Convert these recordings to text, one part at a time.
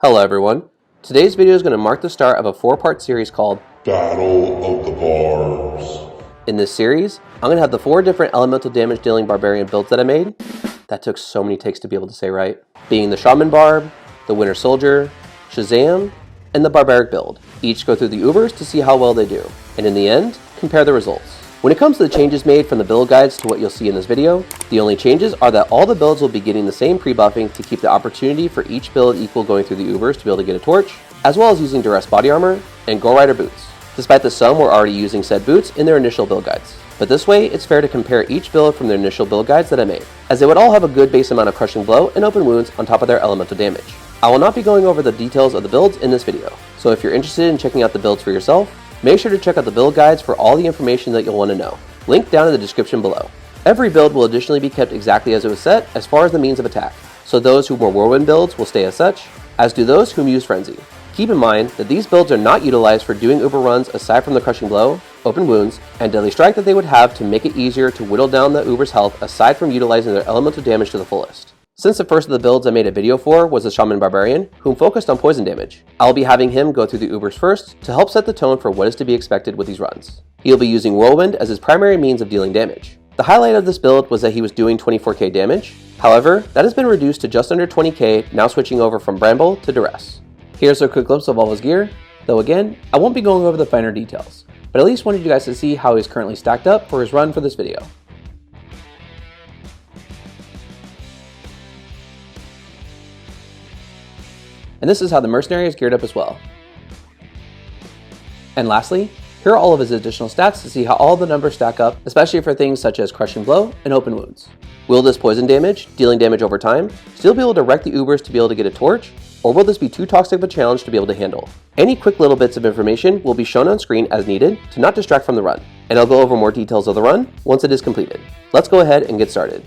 Hello everyone. Today's video is going to mark the start of a 4-part series called Battle of the Barbs. In this series, I'm going to have the 4 different elemental damage dealing barbarian builds that I made. That took so many takes to be able to say right. Being the Shaman Barb, the Winter Soldier, Shazam, and the Barbaric build. Each go through the Ubers to see how well they do, and in the end, compare the results. When it comes to the changes made from the build guides to what you'll see in this video, the only changes are that all the builds will be getting the same pre-buffing to keep the opportunity for each build equal going through the Ubers to be able to get a torch, as well as using duress body armor and Gore Rider boots, despite that some were already using said boots in their initial build guides. But this way, it's fair to compare each build from their initial build guides that I made, as they would all have a good base amount of crushing blow and open wounds on top of their elemental damage. I will not be going over the details of the builds in this video, so if you're interested in checking out the builds for yourself, make sure to check out the build guides for all the information that you'll want to know. Link down in the description below. Every build will additionally be kept exactly as it was set as far as the means of attack, so those who were whirlwind builds will stay as such, as do those whom use frenzy. Keep in mind that these builds are not utilized for doing uber runs aside from the crushing blow, open wounds, and deadly strike that they would have to make it easier to whittle down the uber's health aside from utilizing their elemental damage to the fullest. Since the first of the builds I made a video for was the Shaman Barbarian, whom focused on poison damage, I'll be having him go through the Ubers first to help set the tone for what is to be expected with these runs. He'll be using Whirlwind as his primary means of dealing damage. The highlight of this build was that he was doing 24k damage, however, that has been reduced to just under 20k, now switching over from Bramble to Duress. Here's a quick glimpse of all his gear, though again, I won't be going over the finer details, but at least wanted you guys to see how he's currently stacked up for his run for this video. And this is how the mercenary is geared up as well. And lastly, here are all of his additional stats to see how all the numbers stack up, especially for things such as crushing blow and open wounds. Will this poison damage, dealing damage over time, still be able to wreck the Ubers to be able to get a torch, or will this be too toxic of a challenge to be able to handle? Any quick little bits of information will be shown on screen as needed to not distract from the run, and I'll go over more details of the run once it is completed. Let's go ahead and get started.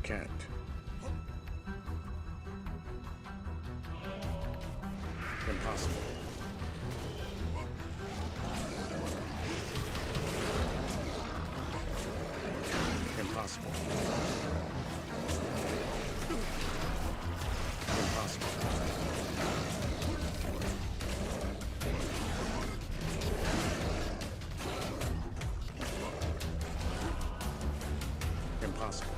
can't. Impossible. Impossible. Impossible. Impossible.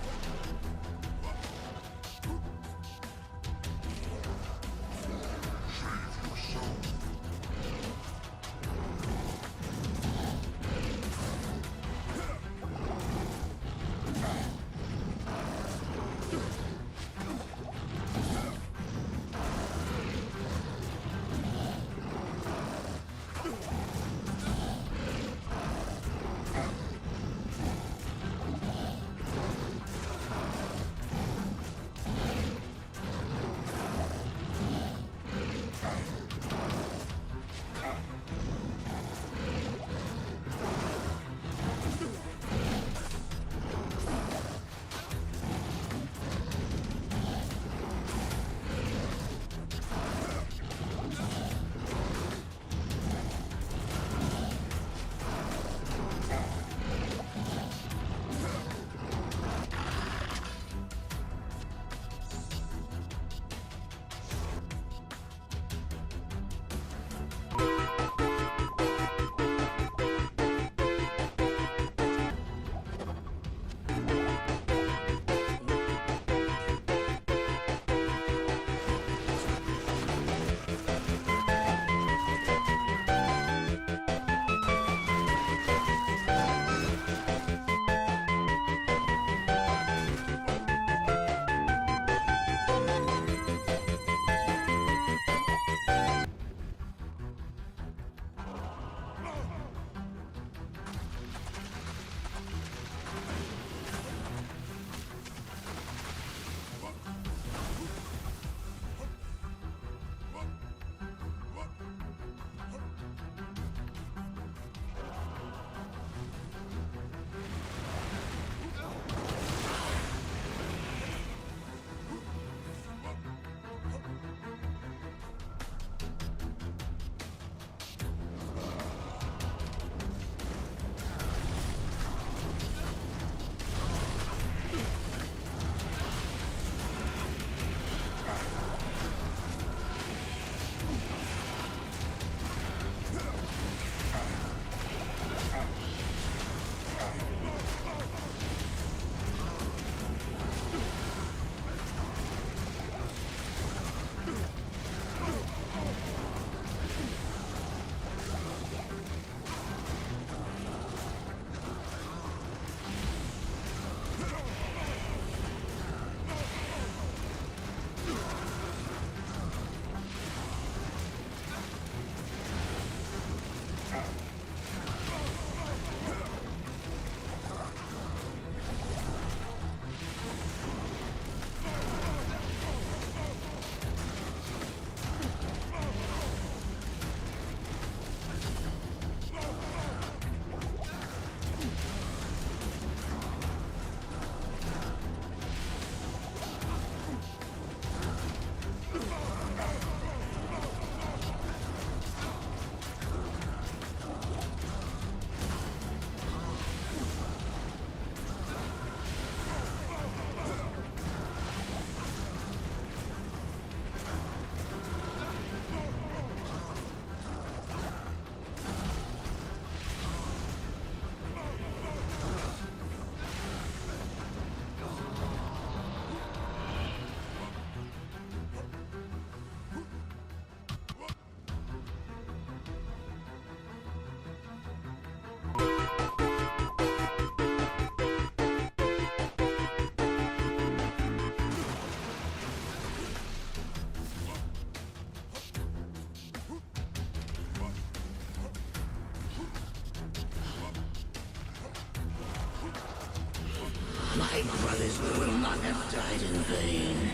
My brothers will not have died in vain.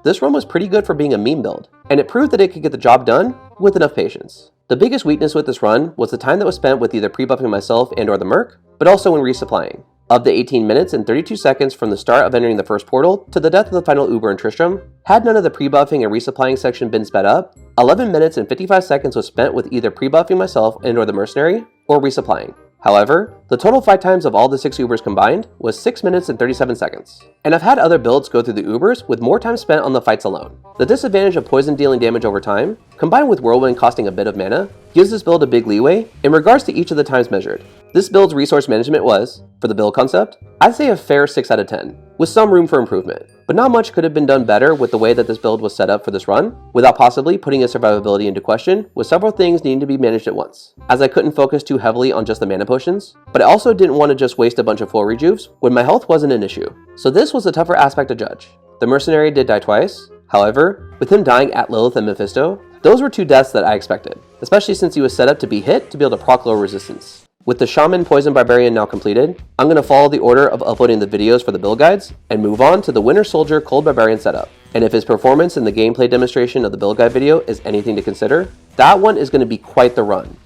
this run was pretty good for being a meme build, and it proved that it could get the job done with enough patience. The biggest weakness with this run was the time that was spent with either pre-buffing myself and or the Merc, but also when resupplying. Of the 18 minutes and 32 seconds from the start of entering the first portal to the death of the final Uber and Tristram, had none of the pre-buffing and resupplying section been sped up, 11 minutes and 55 seconds was spent with either pre-buffing myself and or the mercenary, or resupplying. However, the total fight times of all the 6 Ubers combined was 6 minutes and 37 seconds. And I've had other builds go through the Ubers with more time spent on the fights alone. The disadvantage of poison dealing damage over time, combined with Whirlwind costing a bit of mana, gives this build a big leeway in regards to each of the times measured. This build's resource management was, for the build concept, I'd say a fair 6 out of 10, with some room for improvement. But not much could have been done better with the way that this build was set up for this run, without possibly putting its survivability into question, with several things needing to be managed at once, as I couldn't focus too heavily on just the mana potions, but I also didn't want to just waste a bunch of full rejuves when my health wasn't an issue. So this was a tougher aspect to judge. The mercenary did die twice, however, with him dying at Lilith and Mephisto, those were 2 deaths that I expected, especially since he was set up to be hit to be able to proc low resistance. With the Shaman Poison Barbarian now completed, I'm going to follow the order of uploading the videos for the build guides and move on to the Winter Soldier Cold Barbarian setup. And if his performance in the gameplay demonstration of the build guide video is anything to consider, that one is going to be quite the run.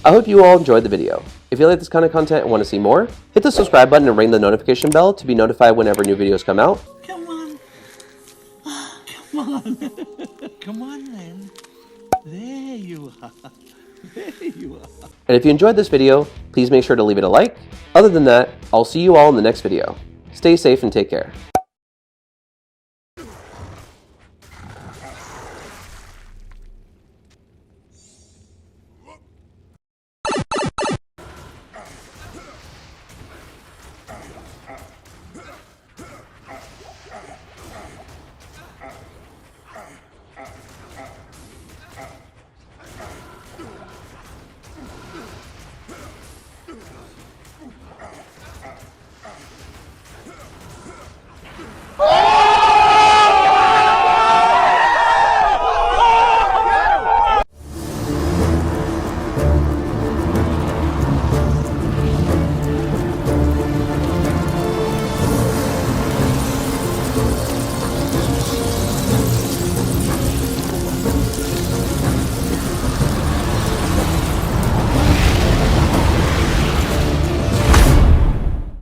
I hope you all enjoyed the video. If you like this kind of content and want to see more, hit the subscribe button and ring the notification bell to be notified whenever new videos come out. Come on. Come on. Come on, then. There you are. There you are. And if you enjoyed this video, please make sure to leave it a like. Other than that, I'll see you all in the next video. Stay safe and take care.